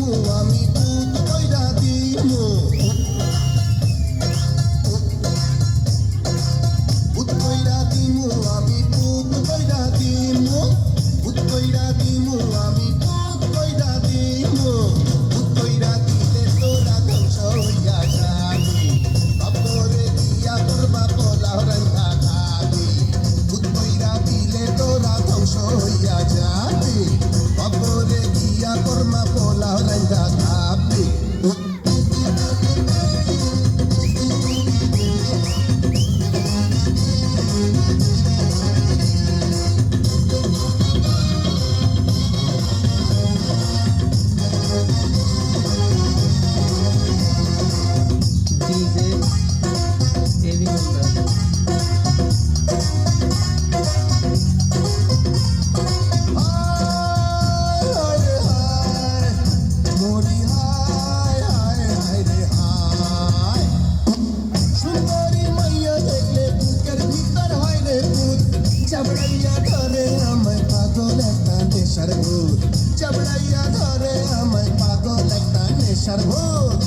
দিমু আমি পুত কইরা দিমু পুত কইরা দিমু আমি পুত কইরা দিমু পুত কইরা দিমু আমি পুত কইরা দিমু পুত কইরা দিলে তোরা ধ্বংস হইয়া যাবি বাপরে দিয়া করবা পোলাও রান্না খাবি পুত কইরা দিলে তোরা ধ্বংস হইয়া যাবি বাপরে দিয়া করমা পোলাও রান্না খাবি ডিজে এবি হালদার মোরি হায় হায় হায় রে হায় সুন্দরী মাইয়া দেখলে বুকের ভিতর হয় রে ভূত চাবড়াইয়া ধরে আমায় পাগল একটা নেশার ভূত চাবড়াইয়া ধরে আমায় পাগল একটা নেশার ভূত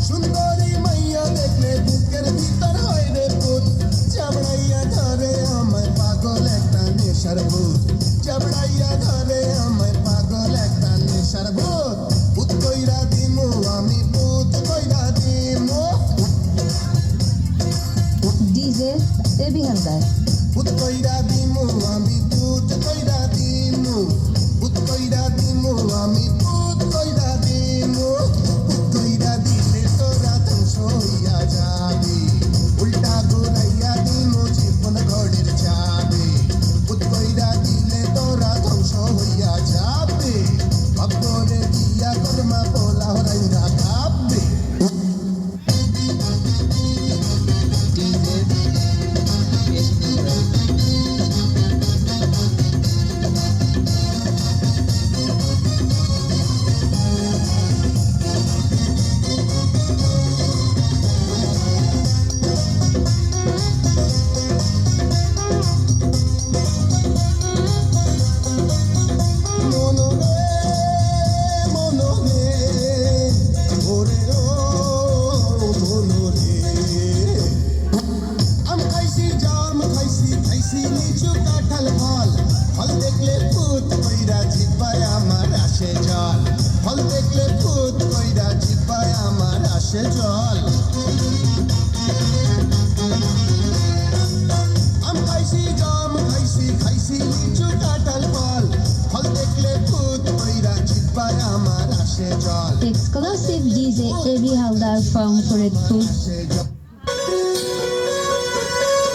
সুন্দরী মাইয়া দেখলে বুকের ভিতর হয় রে ভূত চাবড়াইয়া ধরে আমায় পাগল একটা নেশার ভূত চাবড়াইয়া ধরে আমায় পাগল একটা নেশার ভূত ভূত কইরা দিমু আমি ভূত কইরা দিমু ডিজে এবি হালদার ভূত কইরা দিমু আমি ভূত কইরা দিমু ভূত কইরা দিমু আমি ভূত কইরা দিমু ভূত কইরা দিলে তোরা ধ্বংস হইয়া যাবি উল্টা ঘুরাইয়া দিমু জীবন ঘরের যাবে ভূত কইরা দিলে তোরা ধ্বংস হইয়া যাবে বাপরে দিয়া করমা পোলাও রাইন্দা খাবে ডিজে এবি হালদার মনরে মনরে ওরে ও মনরে আম খাইছি জাম খাইছি খাইছি লিচু কাঁঠাল ফল ফল দেখলে ভূত কইরা জিব্বায় আমার আসে জল ফল দেখলে ভূত কইরা জিব্বায় আমার আসে জল আম খাইছি জাম খাইছি খাইছি লিচু কাঁঠাল ফল ফল দেখলে ভূত কইরা জিব্বায় আমার আসে জল exclusive DJ A B Haldar from Faridpur আসে জল